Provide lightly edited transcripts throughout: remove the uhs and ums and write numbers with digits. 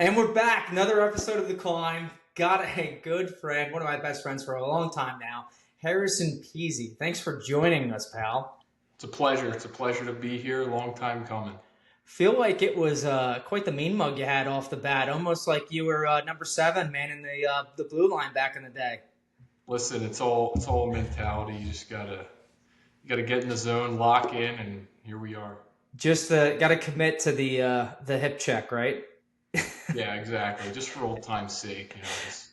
And we're back. Another episode of The Climb. Got a good friend, one of my best friends for a long time now, Harrison Pizzi. Thanks for joining us, pal. It's a pleasure. It's a pleasure to be here. Long time coming. Feel like it was quite the mean mug you had off the bat, almost like you were number seven, man, in the blue line back in the day. Listen, it's all mentality. You gotta get in the zone, lock in, and here we are. Just got to commit to the hip check, right? Yeah, exactly. Just for old time's sake, just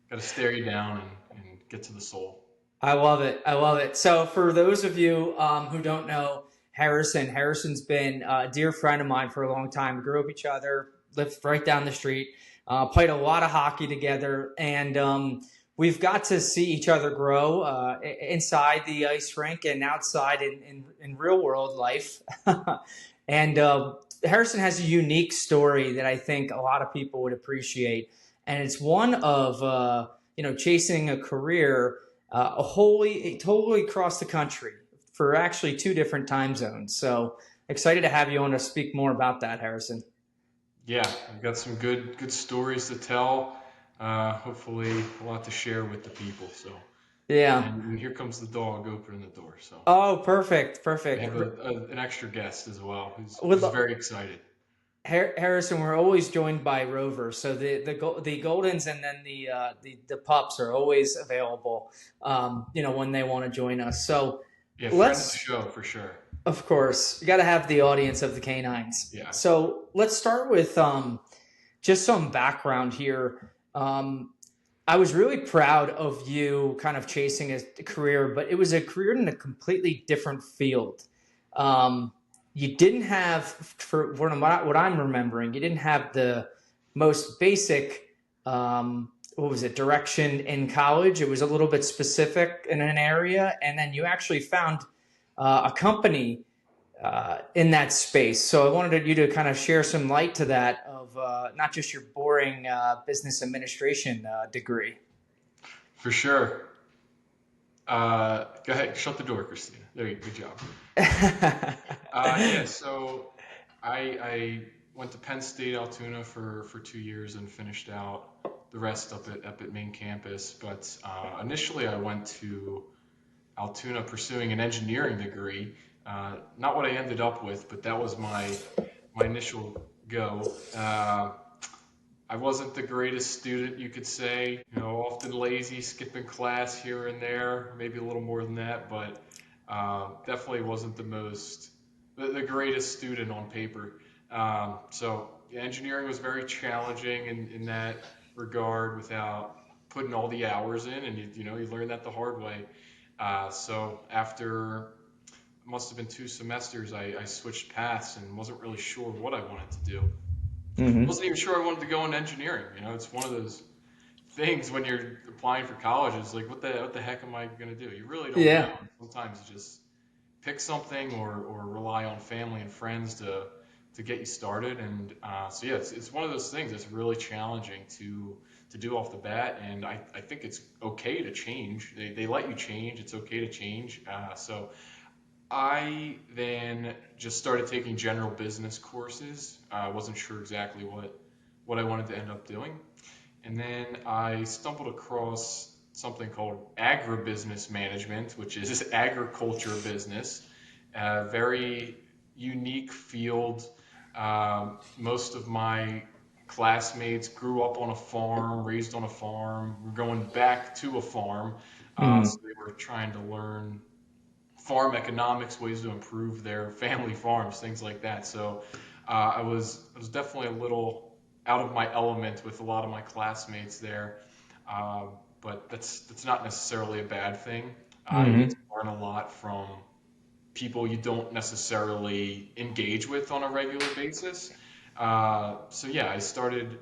gotta stare you down and get to the soul. I love it. I love it. So, for those of you who don't know Harrison's been a dear friend of mine for a long time. We grew up each other, lived right down the street, played a lot of hockey together, and we've got to see each other grow inside the ice rink and outside in real world life. And Harrison has a unique story that I think a lot of people would appreciate, and it's one of chasing a career totally across the country for actually two different time zones. So excited to have you on to speak more about that, Harrison. Yeah, I've got some good stories to tell. Hopefully, a lot to share with the people. So, Yeah. and here comes the dog opening the door. So, Oh, perfect, I perfect. have an extra guest as well, With who's very excited. Harrison, we're always joined by Rover, so the Goldens and then the pups are always available. When they want to join us. So Yeah, friend of the let's, show for sure. of course, you got to have the audience of the canines. Yeah. So let's start with just some background here. I was really proud of you kind of chasing a career, but it was a career in a completely different field. Um, you didn't have, for what I'm remembering, you didn't have the most basic, what was it, direction in college. It was a little bit specific in an area, and then you actually found a company in that space. So I wanted you to kind of share some light to that of not just your boring business administration degree. For sure. Go ahead, shut the door, Christina. There you go. Good job. Yeah, so I went to Penn State Altoona for 2 years and finished out the rest up at main campus. But initially, I went to Altoona pursuing an engineering degree. Not what I ended up with, but that was my initial go. I wasn't the greatest student, you could say. Often lazy, skipping class here and there, maybe a little more than that, but definitely wasn't the greatest student on paper. So yeah, engineering was very challenging in that regard without putting all the hours in, and you learn that the hard way. So after must have been 2 semesters, I switched paths and wasn't really sure what I wanted to do. Hmm. Wasn't even sure I wanted to go into engineering. It's one of those things when you're applying for college. It's like, what the heck am I going to do? You really don't know. Yeah. Sometimes you just pick something or rely on family and friends to get you started. And so yeah, it's one of those things that's really challenging to do off the bat. And I think it's okay to change. They let you change. It's okay to change. So I then just started taking general business courses. I wasn't sure exactly what I wanted to end up doing. And then I stumbled across something called agribusiness management, which is agriculture business, a very unique field. Most of my classmates grew up on a farm, raised on a farm, were going back to a farm. So Hmm. they were trying to learn farm economics, ways to improve their family farms, things like that. So I was definitely a little out of my element with a lot of my classmates there, uh, but that's not necessarily a bad thing. You get to Hmm. learn a lot from people you don't necessarily engage with on a regular basis. So yeah, I started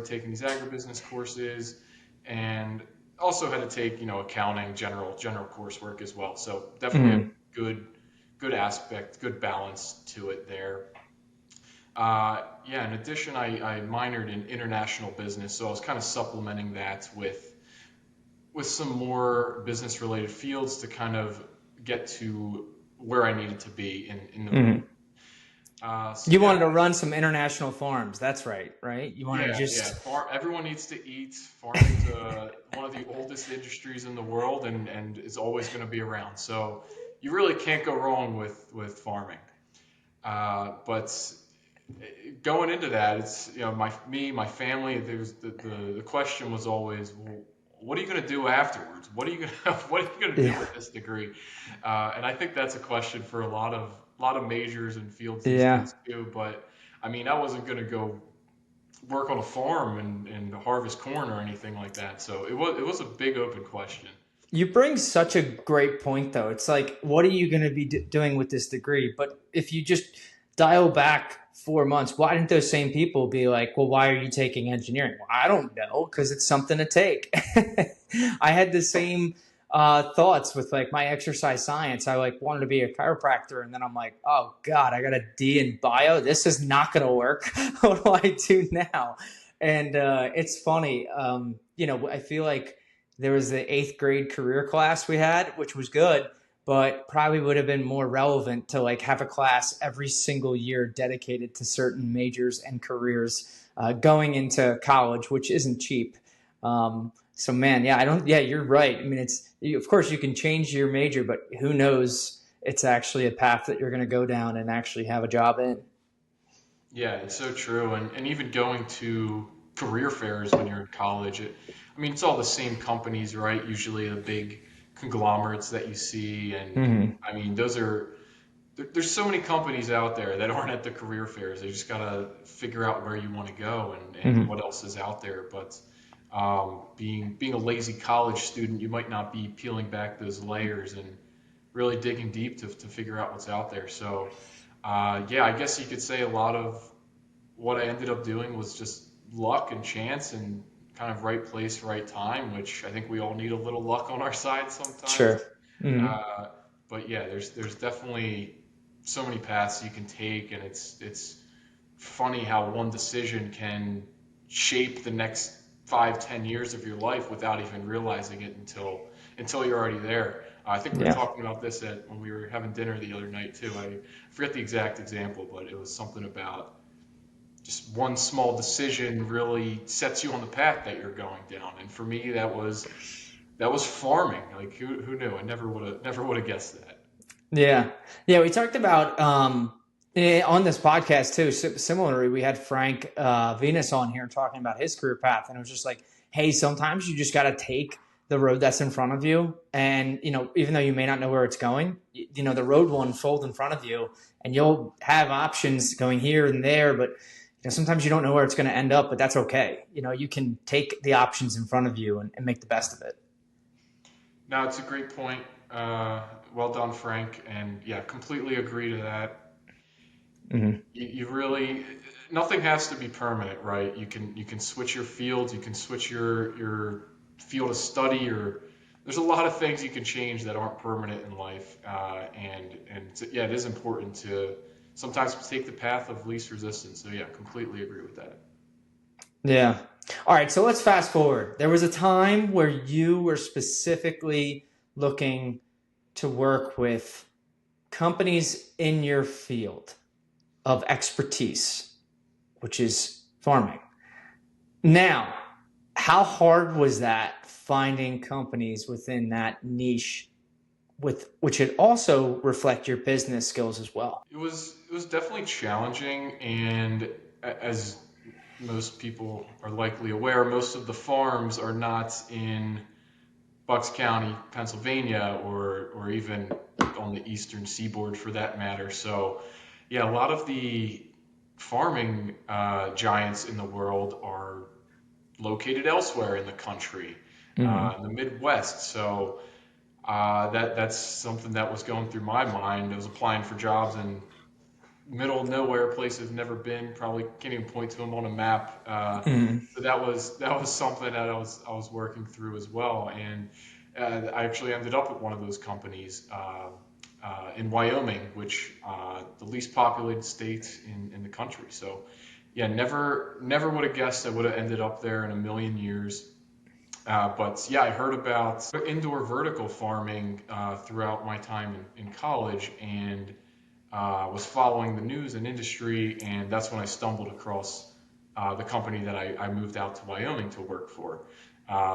taking these agribusiness courses, and also had to take accounting, general coursework as well. So definitely a Hmm. good aspect, good balance to it there. Yeah, in addition, I minored in international business, so I was kind of supplementing that with some more business related fields to kind of get to where I needed to be in the role. Hmm. So You yeah, wanted to run some international farms. That's right, right? You want to yeah. just, Everyone needs to eat. Farming's one of the oldest industries in the world, and is always going to be around. So you really can't go wrong with farming. But going into that, it's my family. There's the question was always, well, what are you going to do afterwards? What are you gonna what are you going to do yeah, with this degree? And I think that's a question for a lot of majors and fields these yeah. days too. But I mean, I wasn't going to go work on a farm and harvest corn or anything like that. So it was a big open question. You bring such a great point, though. It's like, what are you going to be doing with this degree? But if you just dial back 4 months, why didn't those same people be like, well, why are you taking engineering? Well, I don't know, because it's something to take. I had the same thoughts with like my exercise science. I like wanted to be a chiropractor, and then I'm like, oh God, I got a D in bio. This is not going to work. What do I do now? And it's funny. I feel like there was the eighth grade career class we had, which was good, but probably would have been more relevant to like have a class every single year dedicated to certain majors and careers going into college, which isn't cheap. So man, yeah, I don't. Yeah, you're right. I mean, of course you can change your major, but who knows? It's actually a path that you're going to go down and actually have a job in. Yeah, it's so true. And even going to career fairs when you're in college, I mean, it's all the same companies, right? Usually the big conglomerates that you see. And Hmm. I mean, there's so many companies out there that aren't at the career fairs. They just got to figure out where you want to go and Hmm. what else is out there. But being a lazy college student, you might not be peeling back those layers and really digging deep to figure out what's out there. So, yeah, I guess you could say a lot of what I ended up doing was just luck and chance and kind of right place, right time, which I think we all need a little luck on our side sometimes. Sure. Hmm. Uh, but yeah, there's definitely so many paths you can take, and it's funny how one decision can shape the next 5, 10 years of your life without even realizing it until you're already there. I think we were Yeah. talking about this when we were having dinner the other night too. I forget the exact example, but it was something about just one small decision really sets you on the path that you're going down. And for me, that was farming. Like who knew? I never would have guessed that. Yeah. Yeah. We talked about on this podcast too. Similarly, we had Frank Venus on here talking about his career path. And it was just like, hey, sometimes you just got to take the road that's in front of you. And, even though you may not know where it's going, the road will unfold in front of you and you'll have options going here and there. But, sometimes you don't know where it's going to end up, but that's okay. You can take the options in front of you and make the best of it. Now it's a great point. Well done, Frank. And yeah, completely agree to that. Hmm. You really nothing has to be permanent, right? You can switch your fields, you can switch your field of study, or there's a lot of things you can change that aren't permanent in life. Yeah, it is important to sometimes take the path of least resistance. So yeah, completely agree with that. Yeah. All right. So let's fast forward. There was a time where you were specifically looking to work with companies in your field of expertise, which is farming. Now, how hard was that finding companies within that niche with which would also reflect your business skills as well? It was definitely challenging, and as most people are likely aware, most of the farms are not in Bucks County, Pennsylvania, or even on the eastern seaboard for that matter. So, yeah, a lot of the farming giants in the world are located elsewhere in the country, Hmm. in the Midwest. So that's something that was going through my mind. I was applying for jobs in middle of nowhere, place I've never been. Probably can't even point to them on a map. Hmm. So that was something that I was working through as well, and I actually ended up at one of those companies in Wyoming, which the least populated state in the country. So yeah, never would have guessed I would have ended up there in a million years. But yeah, I heard about indoor vertical farming throughout my time in college, and was following the news and industry, and that's when I stumbled across the company that I moved out to Wyoming to work for.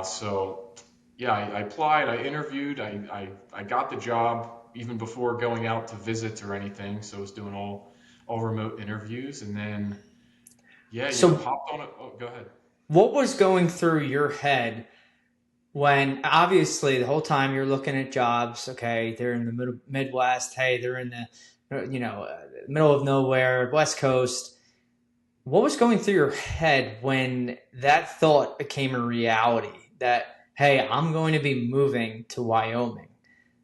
So yeah, I applied, I interviewed, I got the job even before going out to visit or anything. So I was doing all remote interviews, and then yeah, So hopped on it. Oh, go ahead. what was going through your head when obviously the whole time you're looking at jobs? Okay, they're in the Midwest. Hey, they're in the middle of nowhere, West Coast. What was going through your head when that thought became a reality? That hey, I'm going to be moving to Wyoming.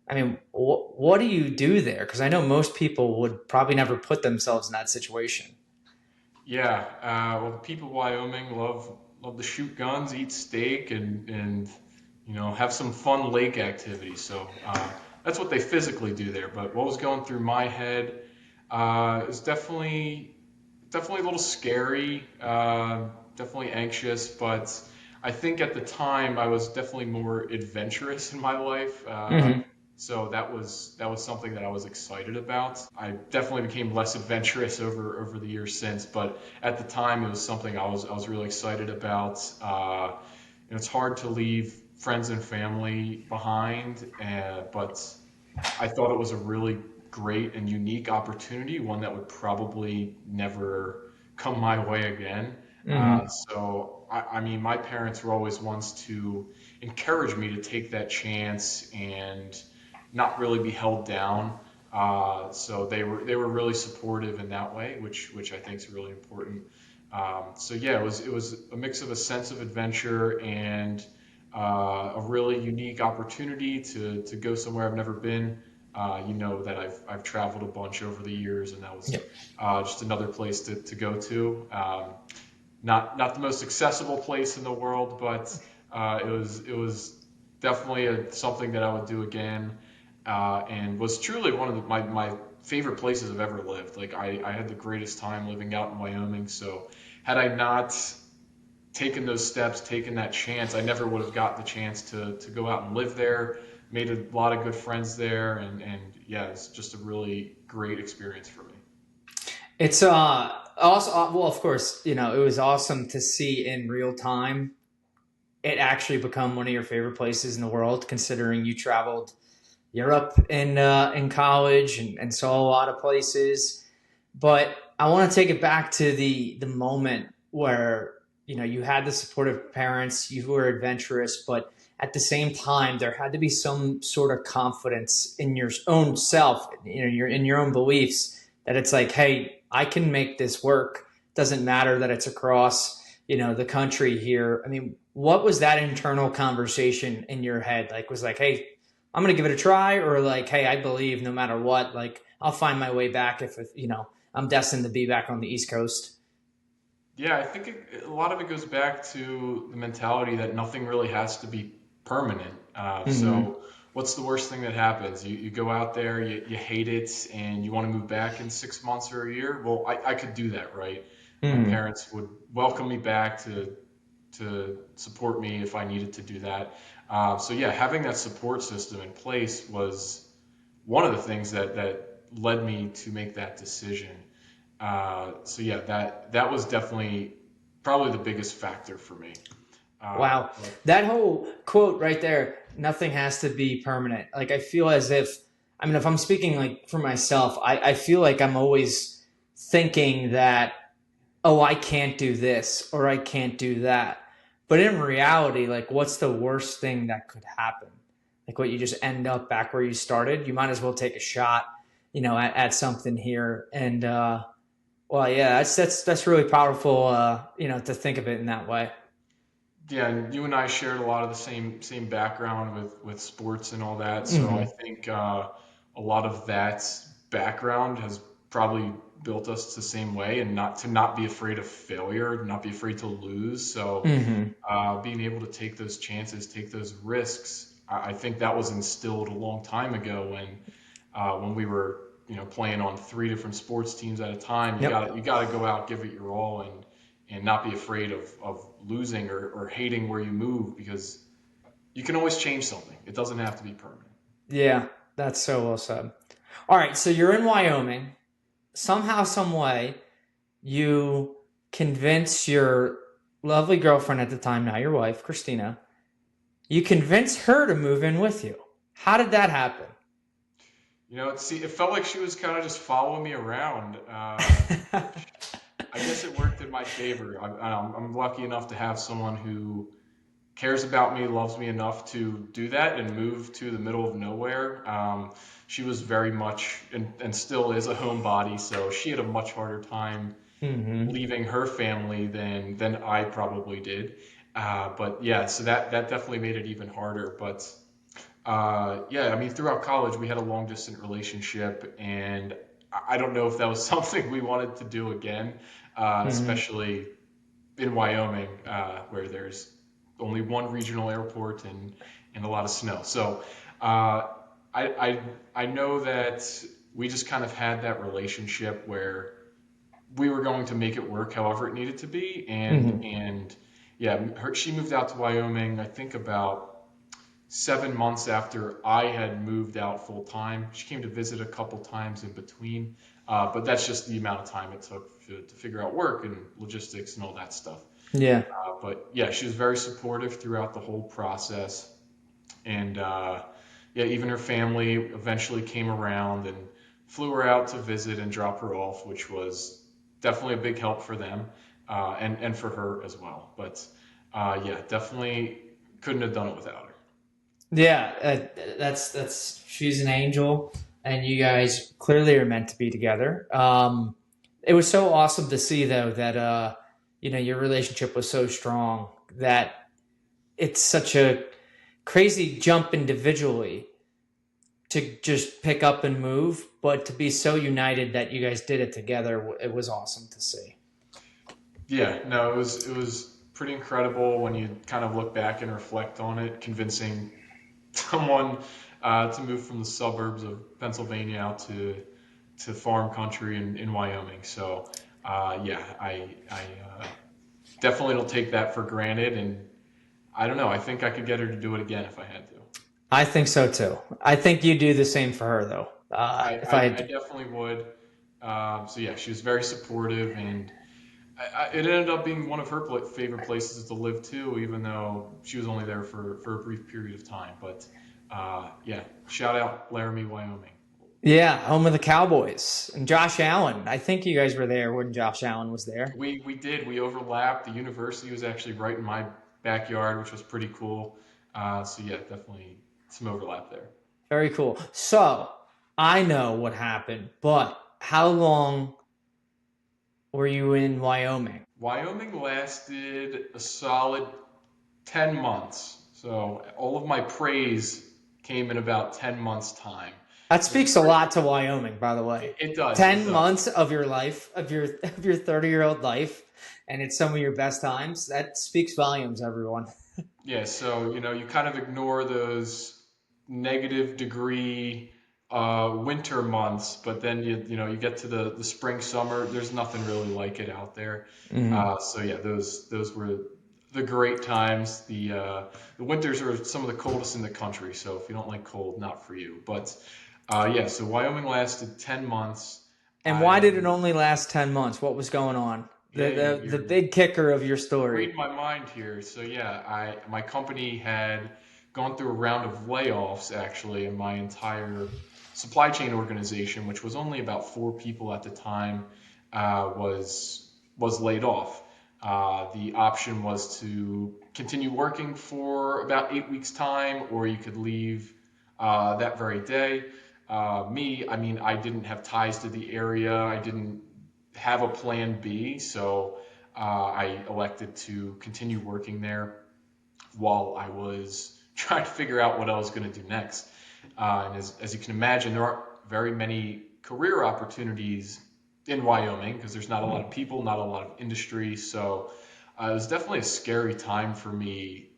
I mean, what do you do there? Because I know most people would probably never put themselves in that situation. Yeah, well, the people of Wyoming love to shoot guns, eat steak, and have some fun lake activities. So that's what they physically do there. But what was going through my head is definitely a little scary, definitely anxious. But I think at the time I was definitely more adventurous in my life. Hmm. So that was something that I was excited about. I definitely became less adventurous over the years since, but at the time it was something I was really excited about. It's hard to leave friends and family behind, but I thought it was a really great and unique opportunity, one that would probably never come my way again. Hmm. So, I mean, my parents were always ones to encourage me to take that chance and not really be held down. So they were really supportive in that way, which I think is really important. So yeah, it was a mix of a sense of adventure and a really unique opportunity to go somewhere I've never been. That I've traveled a bunch over the years, and that was Yep. just another place to go to. Not the most accessible place in the world, but it was definitely something that I would do again, and was truly one of my favorite places I've ever lived. Like I had the greatest time living out in Wyoming. So had I not taken those steps, taken that chance, I never would have got the chance to go out and live there. Made a lot of good friends there, and yeah, it's just a really great experience for me. It's also well, of course, it was awesome to see in real time it actually become one of your favorite places in the world, considering you traveled Europe in college and saw a lot of places. But I want to take it back to the moment where you had the supportive parents, you were adventurous, but at the same time there had to be some sort of confidence in your own self, in your own beliefs that it's like, hey, I can make this work. Doesn't matter that it's across the country here. I mean, what was that internal conversation in your head like? Was like, hey, I'm gonna give it a try, or like, hey, I believe no matter what, like I'll find my way back if I'm destined to be back on the East Coast. Yeah, I think a lot of it goes back to the mentality that nothing really has to be permanent. Mm-hmm. So, what's the worst thing that happens? You go out there, you hate it, and you want to move back in 6 months or a year. Well, I could do that, right? My Mm-hmm. parents would welcome me back to support me if I needed to do that. So, yeah, having that support system in place was one of the things that led me to make that decision. So yeah, that was definitely probably the biggest factor for me. Wow, But that whole quote right there, nothing has to be permanent. Like I feel as if, I mean, if I'm speaking like for myself, I feel like I'm always thinking that, oh, I can't do this or I can't do that. But in reality, like, what's the worst thing that could happen? Like, what, you just end up back where you started? You might as well take a shot, at something here. And well, yeah, that's really powerful, to think of it in that way. yeah, and you and I shared a lot of the same background with sports and all that. So I Hmm. think a lot of that background has probably built us the same way, and not be afraid of failure, not be afraid to lose. So Hmm. being able to take those chances, take those risks, I think that was instilled a long time ago when we were playing on three different sports teams at a time. You Yep. got you got to go out, give it your all, and not be afraid of losing or hating where you move, because you can always change something. It doesn't have to be permanent. Yeah, that's so well said. All right, so you're in Wyoming. somehow, some way, you convince your lovely girlfriend at the time, now your wife, Christina, you convince her to move in with you. How did that happen? It felt like she was kind of just following me around, which I guess it worked in my favor. I'm lucky enough to have someone who cares about me, loves me enough to do that and move to the middle of nowhere. She was very much and still is a homebody, so she had a much harder time Hmm. leaving her family than I probably did. But yeah, so that definitely made it even harder. But yeah, I mean, throughout college, we had a long distance relationship, and I don't know if that was something we wanted to do again, Hmm. especially in Wyoming, where there's only one regional airport and a lot of snow. So uh, I I know that we just kind of had that relationship where we were going to make it work however it needed to be, Hmm. and yeah, she moved out to Wyoming, I think about 7 months after I had moved out full time. She came to visit a couple times in between, but that's just the amount of time it took to figure out work and logistics and all that stuff. Yeah. But yeah, she was very supportive throughout the whole process, and yeah, even her family eventually came around and flew her out to visit and drop her off, which was definitely a big help for them, and for her as well. But yeah, definitely couldn't have done it without her. Yeah, that's she's an angel, and you guys clearly are meant to be together. It was so awesome to see though that your relationship was so strong that it's such a crazy jump individually to just pick up and move, but to be so united that you guys did it together, it was awesome to see. Yeah, no, it was pretty incredible when you kind of look back and reflect on it, convincing someone to move from the suburbs of Pennsylvania out to farm country in Wyoming. So yeah, I definitely don't take that for granted, and I don't know. I think I could get her to do it again if I had to. I think so too. I think you do the same for her though. If I I definitely would. So yeah, she was very supportive, and it ended up being one of her favorite places to live too, even though she was only there for a brief period of time. But yeah, shout out Laramie, Wyoming. Yeah, home of the Cowboys and Josh Allen. I think you guys were there when Josh Allen was there. We did. We overlapped. The university was actually right in my backyard, which was pretty cool. So yeah, definitely some overlap there. Very cool. So I know what happened, but how long were you in Wyoming? Wyoming lasted a solid 10 months. So all of my praise came in about 10 months' time. That It was speaks a pretty, lot to Wyoming, by the way. it does, it 10 does. months of your life, of your 30-year-old life, and it's some of your best times. That speaks volumes, everyone. Yeah, so you kind of ignore those negative degree winter months, but then you get to the spring summer. There's nothing really like it out there. Mhm. So yeah, those were the great times. The winters are some of the coldest in the country, so if you don't like cold, not for you. But yeah, so Wyoming lasted 10 months. And why did I it only last 10 months? What was going on? The Yeah, the the you're big kicker of your story. read my mind here. So yeah, I my company had gone through a round of layoffs actually, and my entire supply chain organization, which was only about 4 people at the time, was laid off. The option was to continue working for about 8 weeks time, or you could leave that very day. I mean, I didn't have ties to the area. I didn't have a plan B, so I elected to continue working there while I was trying to figure out what I was going to do next. And as you can imagine, there aren't very many career opportunities in Wyoming because there's not a lot of people, not a lot of industry. So it was definitely a scary time for me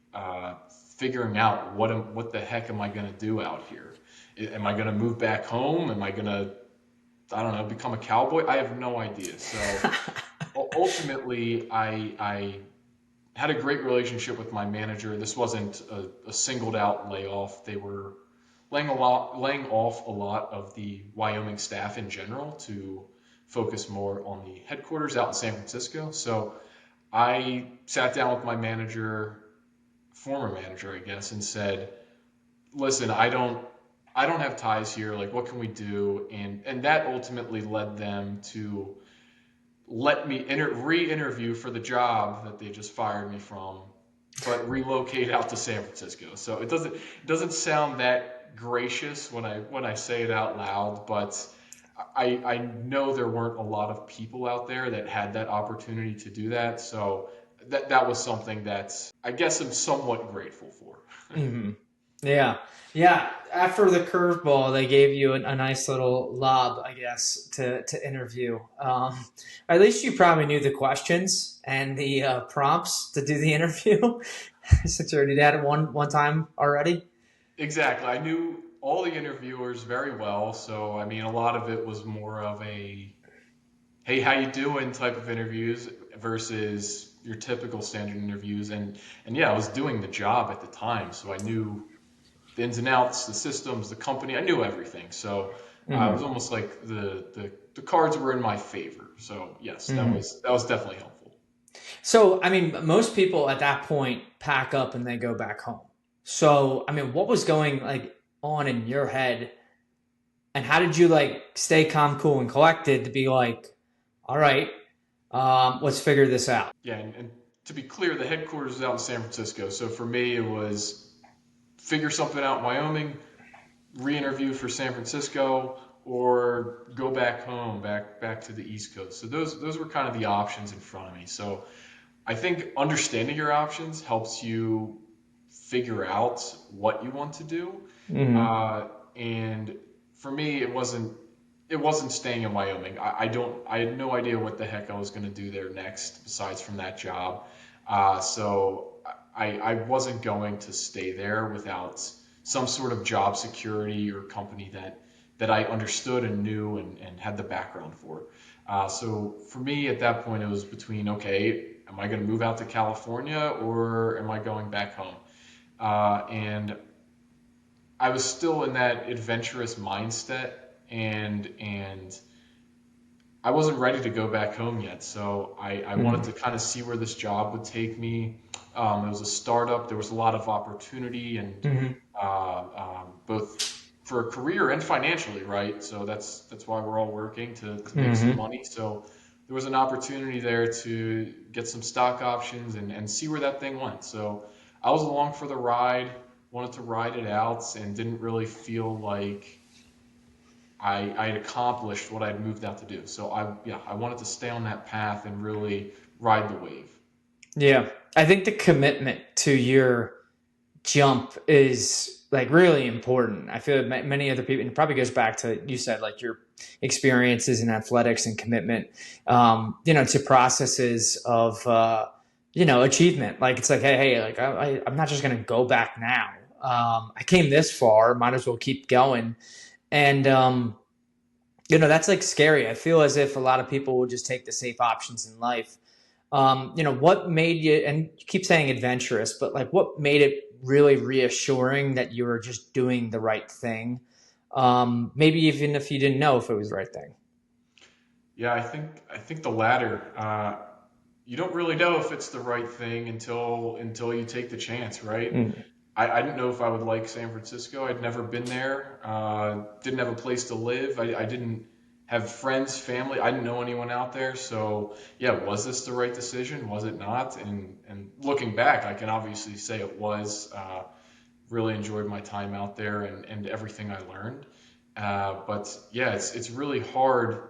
figuring out what the heck am I going to do out here? Am I going to move back home? Am I going to, I don't know, become a cowboy? I have no idea. So ultimately, I had a great relationship with my manager. This wasn't a singled out layoff. They were laying off a lot of the Wyoming staff in general to focus more on the headquarters out in San Francisco. So I sat down with my manager, former manager, I guess, and said, "Listen, I don't have ties here. Like, what can we do?" And that ultimately led them to let me re-interview for the job that they just fired me from, but relocate out to San Francisco. So it doesn't sound that gracious when I say it out loud, but I know there weren't a lot of people out there that had that opportunity to do that. So that was something that I guess I'm somewhat grateful for. Hmm. Yeah. Yeah. After the curveball, they gave you a nice little lob, I guess, to interview. At least you probably knew the questions and the prompts to do the interview, since you already had it one time already. Exactly. I knew all the interviewers very well, so I mean, a lot of it was more of a "Hey, how you doing?" type of interviews versus your typical standard interviews. And yeah, I was doing the job at the time, so I knew the ins and outs, the systems, the company. I knew everything. So it was Hmm. almost like the cards were in my favor. So yes, Hmm. that was definitely helpful. So, I mean, most people at that point pack up and they go back home. So, I mean, what was going like on in your head, and how did you like stay calm, cool, and collected to be like, all right, let's figure this out. Yeah, and to be clear, the headquarters is out in San Francisco. So for me, it was figure something out in Wyoming, re-interview for San Francisco, or go back home, back to the East Coast. So those were kind of the options in front of me. So I think understanding your options helps you figure out what you want to do. Hmm. And for me, it wasn't staying in Wyoming. I had no idea what the heck I was going to do there next, besides from that job. So I wasn't going to stay there without some sort of job security or company that I understood and knew and had the background for. So for me at that point, it was between, okay, am I going to move out to California or am I going back home? And I was still in that adventurous mindset, and I wasn't ready to go back home yet. So I wanted to kind of see where this job would take me. It was a startup. There was a lot of opportunity, and Hmm. both for a career and financially, right? So that's why we're all working to make some Hmm. money. So there was an opportunity there to get some stock options and see where that thing went. So I was along for the ride, wanted to ride it out, and didn't really feel like I had accomplished what I'd moved out to do. So I wanted to stay on that path and really ride the wave. Yeah, I think the commitment to your jump is like really important. I feel that many other people, and it probably goes back to you said like your experiences in athletics and commitment, to processes of achievement. Like it's like, hey, like I'm not just gonna go back now. I came this far, might as well keep going. And that's like scary. I feel as if a lot of people will just take the safe options in life. What made you, and you keep saying adventurous, but like what made it really reassuring that you were just doing the right thing? Maybe even if you didn't know if it was the right thing. Yeah, I think the latter. You don't really know if it's the right thing until you take the chance, right? Mm. I didn't know if I would like San Francisco. I'd never been there. Didn't have a place to live. I didn't have friends, family. I didn't know anyone out there. So yeah, was this the right decision? Was it not? And looking back, I can obviously say it was. Really enjoyed my time out there and everything I learned. But yeah, it's really hard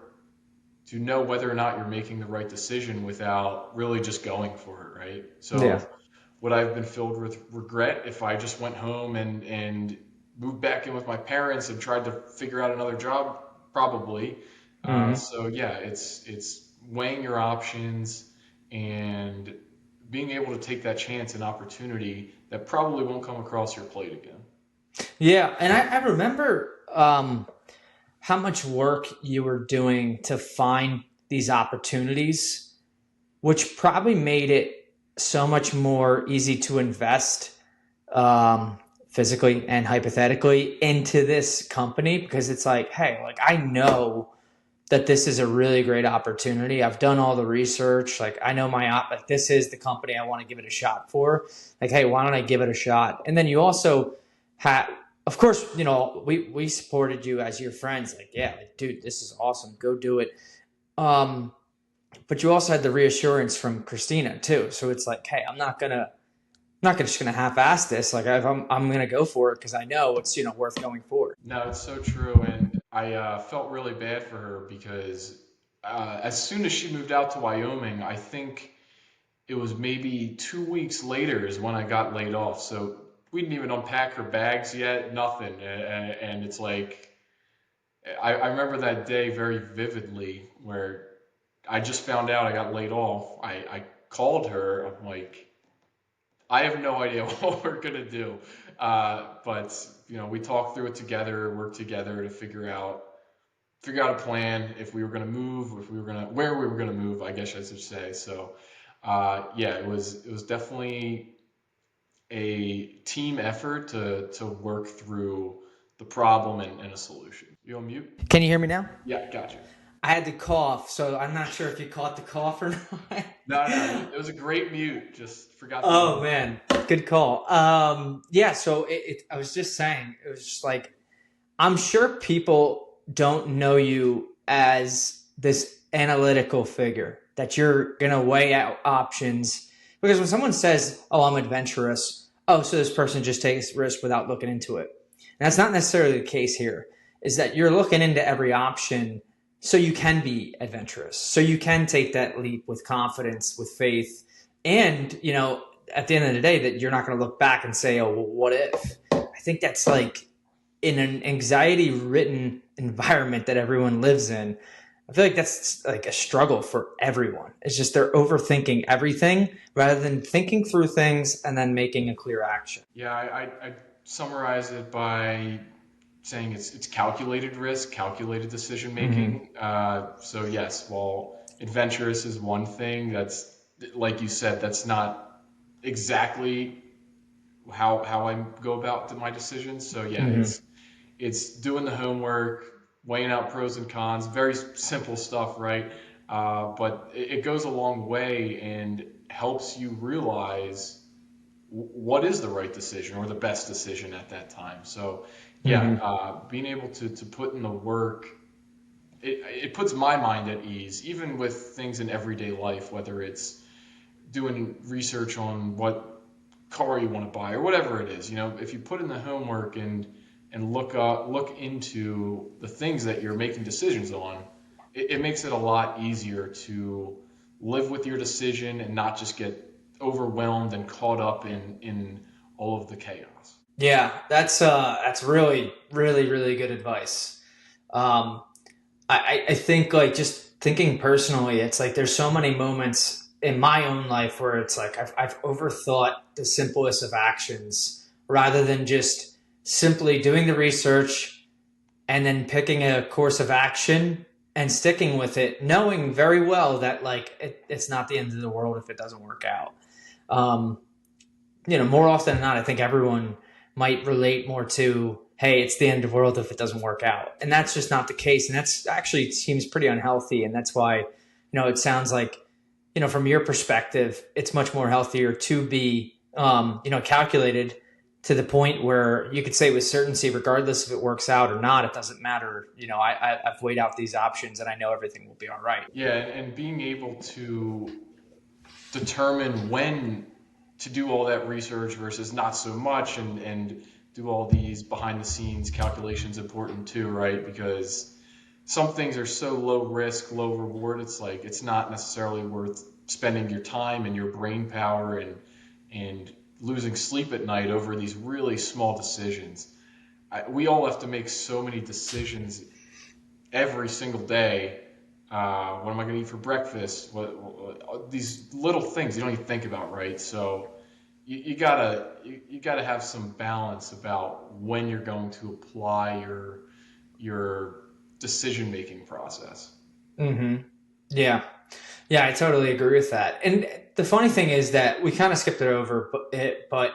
to know whether or not you're making the right decision without really just going for it, right? Yeah. So would I have been filled with regret if I just went home and moved back in with my parents and tried to figure out another job? Probably. Hmm. So yeah, it's weighing your options and being able to take that chance and opportunity that probably won't come across your plate again. Yeah. And I remember how much work you were doing to find these opportunities, which probably made it so much more easy to invest physically and hypothetically into this company because it's like, hey, like I know that this is a really great opportunity. I've done all the research. Like I know like this is the company I want to give it a shot for. Like, hey, why don't I give it a shot? And then you also had, of course, we supported you as your friends. Like, yeah, like, dude, this is awesome. Go do it. But you also had the reassurance from Christina too. So it's like, hey, I'm not just gonna half-ass this. Like I'm gonna go for it because I know it's worth going for. No, it's so true, and I felt really bad for her because as soon as she moved out to Wyoming, I think it was maybe 2 weeks later is when I got laid off. So we didn't even unpack her bags yet, nothing. And it's like, I remember that day very vividly where I just found out I got laid off. I called her. I'm like, I have no idea what we're gonna do. But we talked through it together, worked together to figure out a plan if we were gonna move, where we were gonna move, I guess I should say. So yeah, it was definitely a team effort to work through the problem and a solution. You on mute? Can you hear me now? Yeah, gotcha. I had to cough, so I'm not sure if you caught the cough or not. No, no, it was a great mute. Just forgot to. Oh man, good call. Yeah, so I was just saying, it was just like, I'm sure people don't know you as this analytical figure that you're gonna weigh out options. Because when someone says, "Oh, I'm adventurous," oh, so this person just takes risk without looking into it. And that's not necessarily the case here. Is that you're looking into every option so you can be adventurous, so you can take that leap with confidence, with faith, and at the end of the day, that you're not going to look back and say, "Oh, well, what if?" I think that's like in an anxiety-ridden environment that everyone lives in. I feel like that's like a struggle for everyone. It's just they're overthinking everything rather than thinking through things and then making a clear action. Yeah, I summarize it by saying it's calculated risk, calculated decision making. So yes, while adventurous is one thing, that's like you said, that's not exactly how I go about my decisions. So yeah, it's doing the homework, weighing out pros and cons, very simple stuff, right? But it goes a long way and helps you realize what is the right decision or the best decision at that time. So yeah, being able to put in the work, it puts my mind at ease, even with things in everyday life, whether it's doing research on what car you want to buy or whatever it is. If you put in the homework and look into the things that you're making decisions on, it makes it a lot easier to live with your decision and not just get overwhelmed and caught up in all of the chaos. Yeah, that's really, really, really good advice. Um, I think like just thinking personally, it's like there's so many moments in my own life where it's like I've overthought the simplest of actions rather than just simply doing the research and then picking a course of action and sticking with it, knowing very well that like it's not the end of the world if it doesn't work out. Um, more often than not, I think everyone might relate more to, hey, it's the end of the world if it doesn't work out. And that's just not the case. And that's actually seems pretty unhealthy. And that's why, it sounds like, from your perspective, it's much more healthier to be, calculated to the point where you could say with certainty, regardless if it works out or not, it doesn't matter. I've weighed out these options and I know everything will be all right. Yeah, and being able to determine when to do all that research versus not so much and do all these behind the scenes calculations important too, right? Because some things are so low risk, low reward, it's like it's not necessarily worth spending your time and your brain power and losing sleep at night over these really small decisions. We all have to make so many decisions every single day. What am I going to eat for breakfast? These little things you don't even think about, right? So you gotta have some balance about when you're going to apply your decision making process. Yeah. Yeah, I totally agree with that. And the funny thing is that we kind of skipped it over, but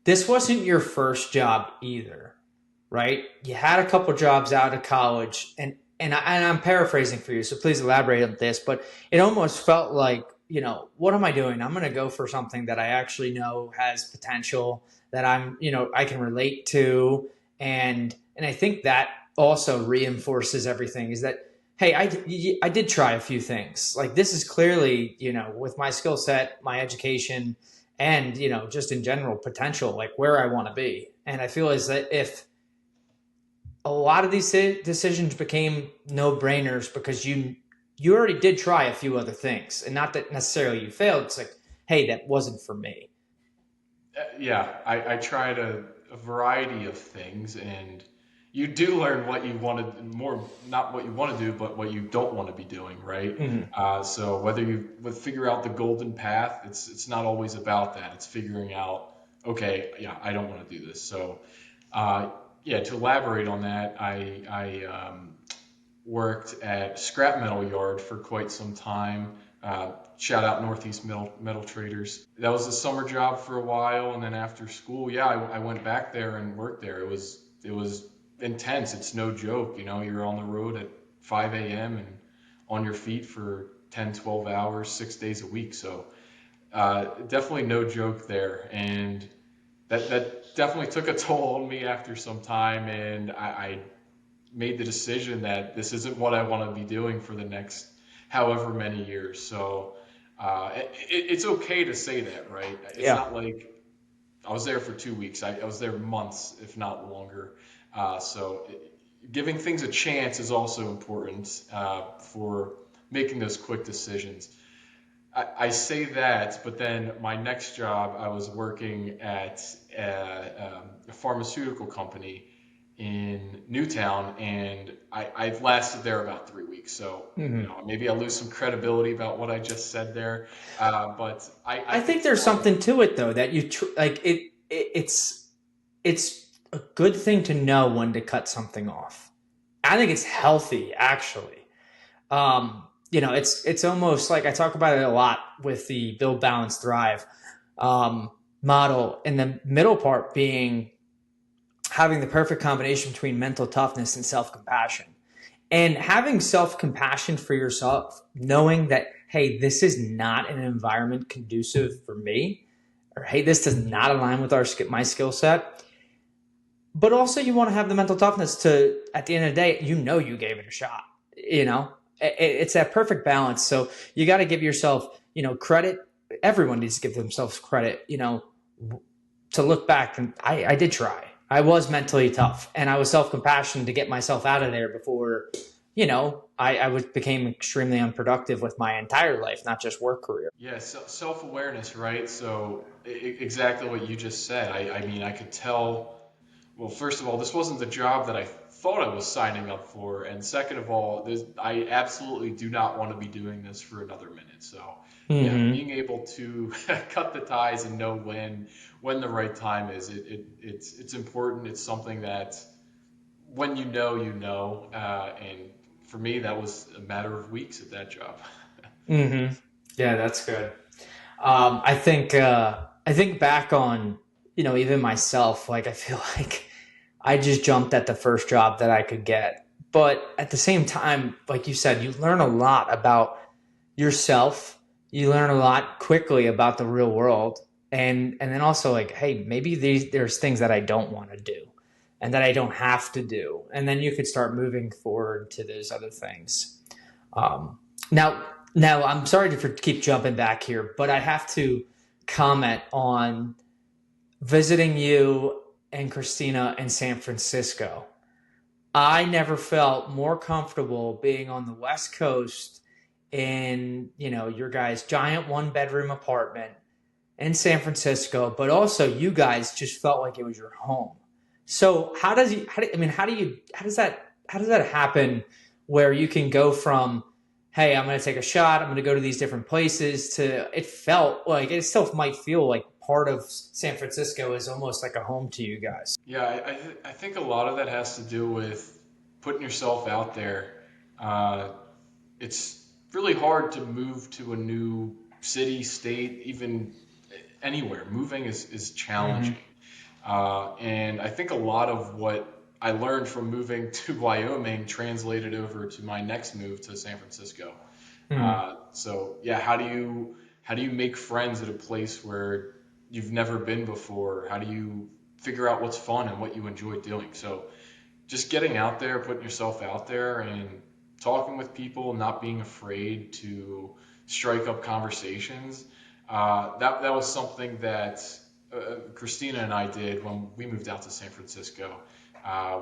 this wasn't your first job either, right? You had a couple jobs out of college, and and I'm paraphrasing for you, so please elaborate on this, but it almost felt like, what am I doing? I'm going to go for something that I actually know has potential, that I can relate to. And I think that also reinforces everything is that, hey, I did try a few things. Like this is clearly, with my skill set, my education, and, just in general potential, like where I want to be. And I feel as that if a lot of these decisions became no brainers because you already did try a few other things, and not that necessarily you failed. It's like, hey, that wasn't for me. Yeah, I tried a variety of things, and you do learn what you want to more, not what you want to do, but what you don't want to be doing, right? Mm-hmm. So whether you would figure out the golden path, it's not always about that. It's figuring out, okay, yeah, I don't want to do this. So, uh, yeah, to elaborate on that, I worked at scrap metal yard for quite some time. Shout out Northeast Metal Traders. That was a summer job for a while, and then after school, yeah, I went back there and worked there. It was intense. It's no joke. You're on the road at 5 a.m. and on your feet for 10, 12 hours, 6 days a week. So definitely no joke there, and that definitely took a toll on me after some time, and I made the decision that this isn't what I want to be doing for the next however many years. So it's okay to say that, right? It's Yeah. not like I was there for 2 weeks. I was there months, if not longer. So giving things a chance is also important for making those quick decisions. I say that, but then my next job, I was working at a pharmaceutical company in Newtown, and I lasted there about 3 weeks. So, Mm-hmm. maybe I lose some credibility about what I just said there, but I I could think there's tell that. something to it though that like it's a good thing to know when to cut something off. I think it's healthy actually. It's almost like I talk about it a lot with the build, balance, thrive model, and the middle part being having the perfect combination between mental toughness and self compassion. And having self compassion for yourself, knowing that, hey, this is not an environment conducive for me, or hey, this does not align with my skill set. But also, you want to have the mental toughness to, at the end of the day, you gave it a shot. It's that perfect balance. So you got to give yourself, credit. Everyone needs to give themselves credit, to look back, and I did try. I was mentally tough, and I was self compassionate to get myself out of there before, I became extremely unproductive with my entire life, not just work career. Yeah, self-awareness, right? So exactly what you just said. I mean, I could tell. Well, first of all, this wasn't the job that I thought I was signing up for, and second of all, I absolutely do not want to be doing this for another minute. So, yeah, Mm-hmm. being able to cut the ties and know when the right time is, it's important. It's something that when you know, and for me, that was a matter of weeks at that job. Mm-hmm. Yeah, that's good. I think back on, even myself, like I feel like I just jumped at the first job that I could get. But at the same time, like you said, you learn a lot about yourself. You learn a lot quickly about the real world. And then also like, hey, maybe there's things that I don't want to do and that I don't have to do. And then you could start moving forward to those other things. Um, now, now I'm sorry to keep jumping back here, but I have to comment on visiting you and Christina in San Francisco. I never felt more comfortable being on the West Coast in, your guys' giant one bedroom apartment in San Francisco, but also you guys just felt like it was your home. So how does that happen where you can go from, hey, I'm going to take a shot, I'm going to go to these different places, to it felt like it still might feel like part of San Francisco is almost like a home to you guys. Yeah, I think a lot of that has to do with putting yourself out there. Uh, it's really hard to move to a new city, state, even anywhere. Moving is Mm-hmm. challenging. And I think a lot of what I learned from moving to Wyoming translated over to my next move to San Francisco. Hmm. So yeah, how do you make friends at a place where you've never been before? How do you figure out what's fun and what you enjoy doing? So just getting out there, putting yourself out there, and talking with people, not being afraid to strike up conversations. That was something that Christina and I did when we moved out to San Francisco.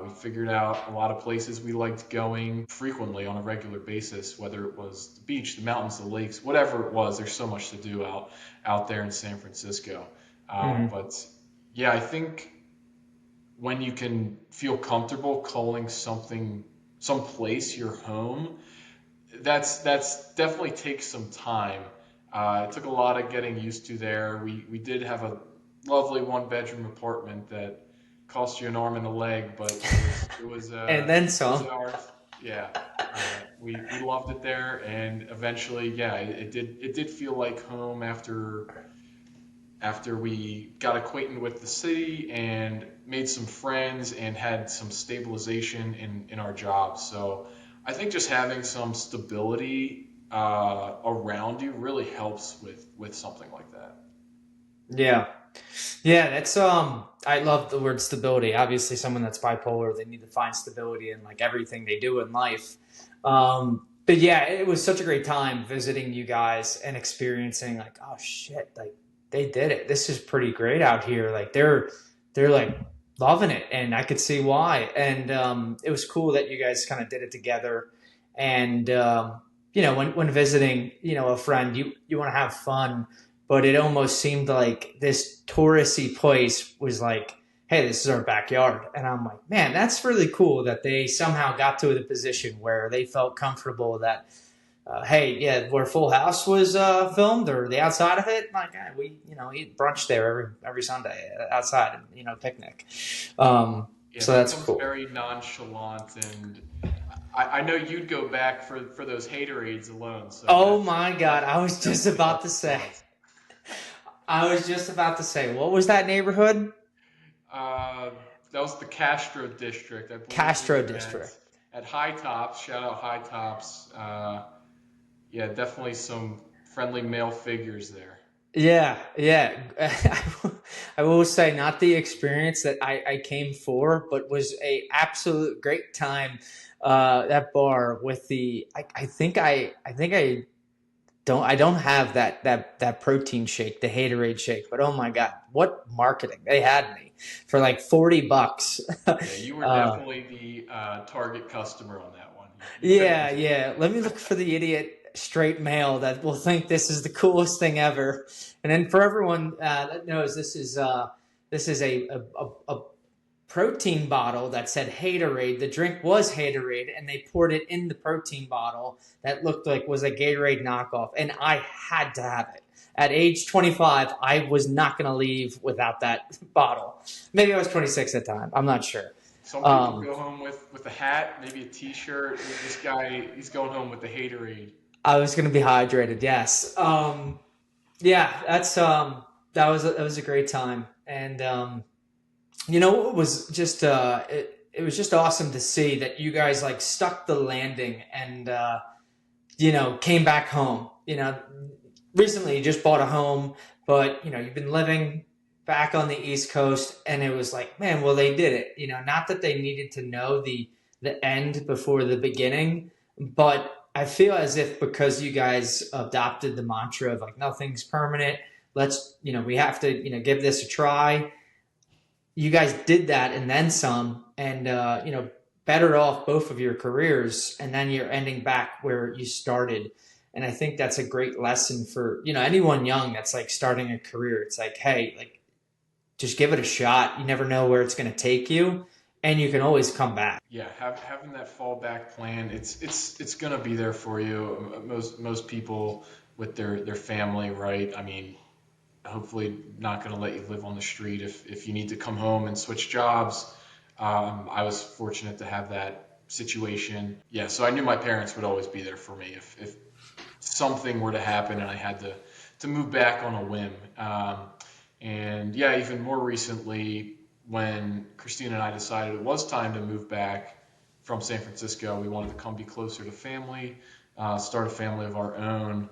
We figured out a lot of places we liked going frequently on a regular basis, whether it was the beach, the mountains, the lakes, whatever it was. There's so much to do out there in San Francisco. Hmm. But yeah, I think when you can feel comfortable calling some place your home, that's definitely takes some time. It took a lot of getting used to there. We did have a lovely one bedroom apartment that cost you an arm and a leg, but And then it was some. ours. Yeah, we loved it there, and eventually, yeah, it did feel like home after we got acquainted with the city and made some friends and had some stabilization in our jobs. So I think just having some stability around you really helps with something like that. Yeah. Yeah, that's I love the word stability. Obviously someone that's bipolar, they need to find stability in like everything they do in life. But yeah, it was such a great time visiting you guys and experiencing like, oh shit, like they did it. This is pretty great out here. Like they're like loving it and I could see why. And it was cool that you guys kind of did it together. And when visiting, a friend, you want to have fun, but it almost seemed like this touristy place was like, hey, this is our backyard. And I'm like, man, that's really cool that they somehow got to the position where they felt comfortable that, hey, yeah, where Full House was filmed or the outside of it, like we, eat brunch there every Sunday outside and, picnic. Yeah, So it that's becomes cool. very nonchalant, and I know you'd go back for those haterades alone. So Oh that my God. that I was just definitely about helps to the say, cause. what was that neighborhood? Uh, that was the Castro district. I believe we Castro were District. at High Tops. Shout out High Tops. Yeah, definitely some friendly male figures there. Yeah, yeah. I will say not the experience that I came for, but was a absolute great time. That bar with I think I don't have that protein shake, the Haterade shake, but oh my God, what marketing. They had me for like $40. Yeah, you were uh, definitely the target customer on that one. You couldn't Yeah, resist. yeah. Let me look for the idiot straight male that will think this is the coolest thing ever. And then for everyone that knows, this is a protein bottle that said Haterade. The drink was Haterade, and they poured it in the protein bottle that looked like was a Gatorade knockoff, and I had to have it. At age 25, I was not going to leave without that bottle. Maybe I was 26 at the time. I'm not sure. Some people Um, go home with a hat, maybe a T-shirt. This guy, he's going home with the haterade. I was going to be hydrated. Yes. Yeah. That was a great time, and it was just it was just awesome to see that you guys like stuck the landing and came back home. Recently you just bought a home, but you've been living back on the East Coast, and it was like, man, well they did it. Not that they needed to know the end before the beginning, but I feel as if because you guys adopted the mantra of like nothing's permanent, we have to give this a try. You guys did that and then some, and better off both of your careers, and then you're ending back where you started. And I think that's a great lesson for anyone young that's like starting a career. It's like, hey, like just give it a shot. You never know where it's going to take you, and you can always come back. Yeah, having that fallback plan, it's gonna be there for you. Most people with their family, right? I mean, hopefully not gonna let you live on the street if you need to come home and switch jobs. I was fortunate to have that situation. Yeah, so I knew my parents would always be there for me if something were to happen and I had to move back on a whim. And yeah, even more recently, when Christina and I decided it was time to move back from San Francisco, we wanted to come be closer to family, start a family of our own.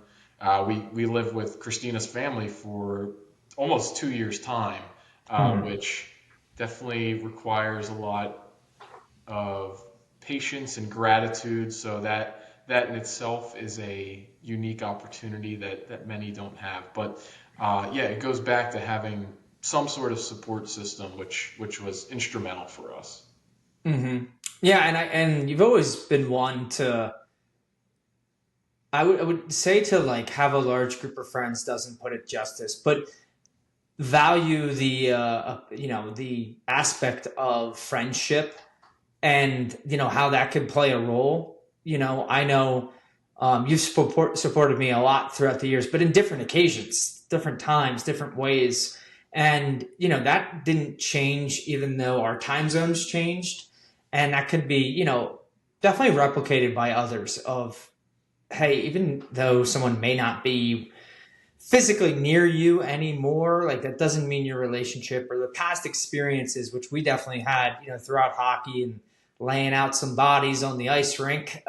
We lived with Christina's family for almost 2 years' time, Hmm. which definitely requires a lot of patience and gratitude. So that in itself is a unique opportunity that many don't have. But yeah, it goes back to having some sort of support system, which was instrumental for us. Hmm. Yeah, and you've always been one to. I would say to like have a large group of friends doesn't put it justice, but value the the aspect of friendship and how that could play a role. I know you've supported me a lot throughout the years, but in different occasions, different times, different ways, and that didn't change even though our time zones changed, and that could be definitely replicated by others. Of hey, even though someone may not be physically near you anymore, like that doesn't mean your relationship or the past experiences, which we definitely had, throughout hockey and laying out some bodies on the ice rink.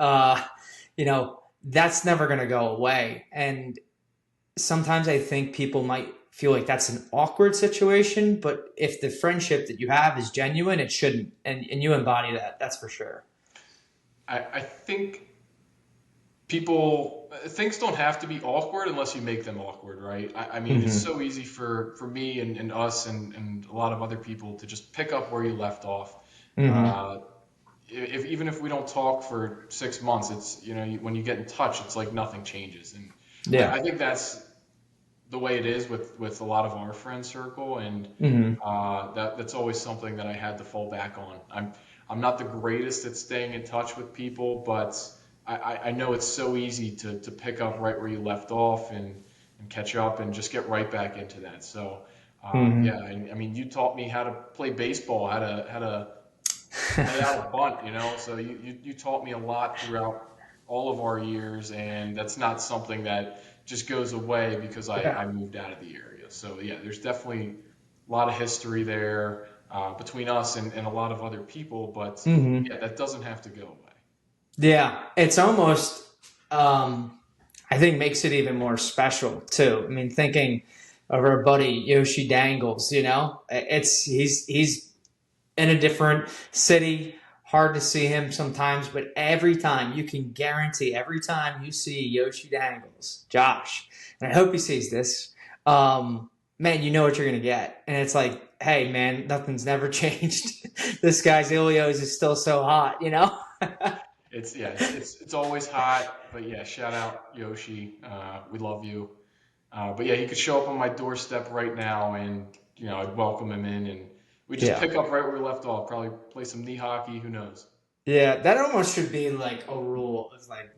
That's never going to go away. And sometimes I think people might feel like that's an awkward situation, but if the friendship that you have is genuine, it shouldn't. And you embody that. That's for sure. I think people things don't have to be awkward unless you make them awkward, right? I mean, it's Hmm. so easy for me and us and a lot of other people to just pick up where you left off. Hmm. Uh, if even if we don't talk for 6 months, it's when you get in touch, it's like nothing changes, and Yeah. I think that's the way it is with a lot of our friend circle, and Hmm. that's always something that I had to fall back on. I'm not the greatest at staying in touch with people, but I know it's so easy to pick up right where you left off and catch up and just get right back into that. So yeah, Hmm. I mean, you taught me how to play baseball, how to lay out a bunt, So you taught me a lot throughout all of our years, and that's not something that just goes away because I Yeah. moved out of the area. So yeah, there's definitely a lot of history there between us and a lot of other people, but Hmm. yeah, that doesn't have to go away. Yeah, it's almost I think makes it even more special too. I mean, thinking of our buddy Yoshi Dangles, he's in a different city, hard to see him sometimes, but every time you can guarantee every time you see Yoshi Dangles, Josh, and I hope he sees this, man, you know what you're gonna get. And it's like, hey man, nothing's never changed. This guy's Ilios is still so hot. It's yeah, it's always hot, but yeah, shout out Yoshi. We love you. But yeah, he could show up on my doorstep right now, and I'd welcome him in, and we just Yeah. pick up right where we left off. Probably play some knee hockey. Who knows? Yeah, that almost should be like a rule. It's like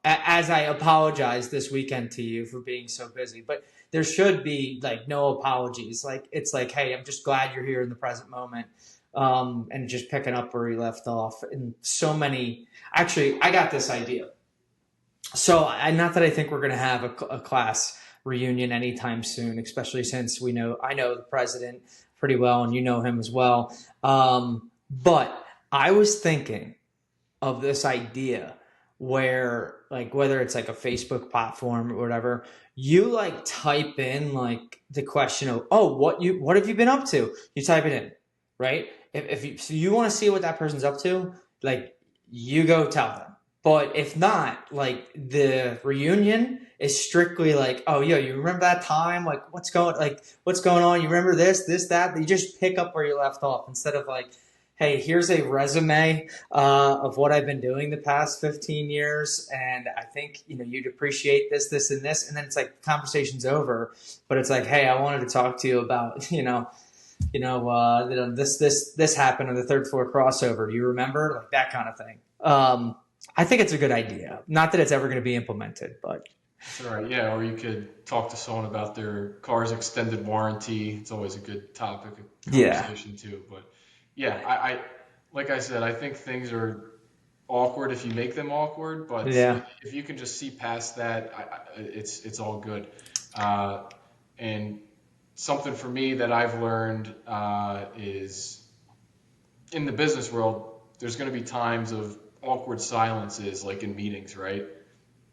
as I apologize this weekend to you for being so busy, but there should be like no apologies. Like it's like, hey, I'm just glad you're here in the present moment, and just picking up where you left off. And so many, actually, I got this idea. So, not that I think we're going to have a class reunion anytime soon, especially since I know the president pretty well, and you know him as well. But I was thinking of this idea where like whether it's like a Facebook platform or whatever, you like type in like the question of, oh, what have you been up to? You type it in, right? If you so you want to see what that person's up to, like you go tell them. But if not, like the reunion is strictly like, oh, yo, you remember that time? Like, what's going on? You remember this, that? You just pick up where you left off instead of like, hey, here's a resume of what I've been doing the past 15 years. And I think, you'd appreciate this, and this. And then it's like conversation's over, but it's like, hey, I wanted to talk to you about, this happened on the third floor crossover. Do you remember? Like that kind of thing. I think it's a good idea. Not that it's ever going to be implemented, but That's all right. Yeah, or you could talk to someone about their car's extended warranty. It's always a good topic of yeah. conversation too. But yeah, I like I said, I think things are awkward if you make them awkward, but Yeah. if you can just see past that, it's all good. Uh, and something for me that I've learned is in the business world, there's going to be times of awkward silences, like in meetings, right?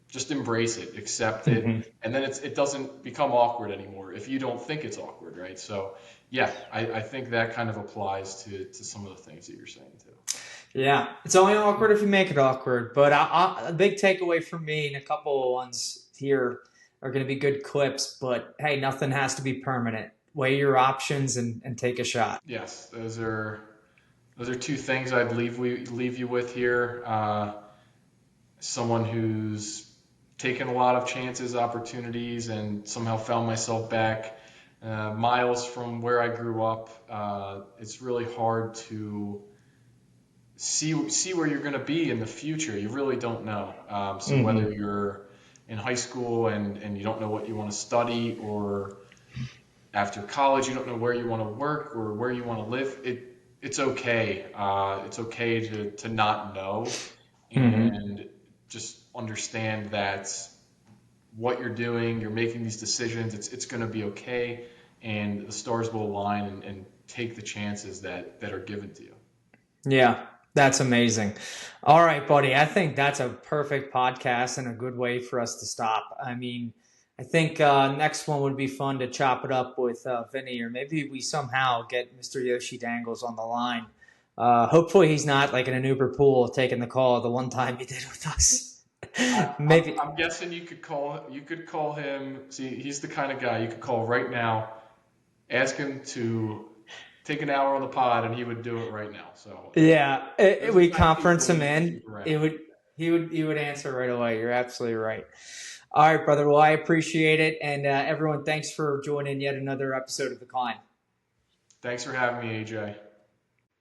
Just embrace it, accept Hmm. it, and then it doesn't become awkward anymore if you don't think it's awkward, right? So, yeah, I think that kind of applies to some of the things that you're saying too. Yeah, it's only awkward if you make it awkward. But a big takeaway from me and a couple of ones here are going to be good clips. But hey, nothing has to be permanent. Weigh your options and take a shot. Yes, those are two things I'd leave you with here. Someone who's taken a lot of chances, opportunities, and somehow found myself back miles from where I grew up. It's really hard to see where you're going to be in the future. You really don't know. So whether Hmm. you're in high school and you don't know what you want to study, or after college you don't know where you want to work or where you want to live, it's okay. It's okay to not know, Hmm. and just understand that what you're doing, you're making these decisions, it's going to be okay, and the stars will align, and take the chances that are given to you. Yeah, that's amazing. All right, buddy. I think that's a perfect podcast and a good way for us to stop. I mean, I think next one would be fun to chop it up with Vinny, or maybe we somehow get Mr. Yoshi Dangles on the line. Hopefully, he's not like in an Uber pool taking the call the one time he did with us. Maybe. I'm guessing you could call him. See, he's the kind of guy you could call right now, ask him to take an hour on the pod, and he would do it right now. So Yeah, those are the we kind of conference people him you in. keep around. It would he would answer right away. You're absolutely right. All right, brother. Well, I appreciate it, and everyone, thanks for joining yet another episode of The Climb. Thanks for having me, AJ.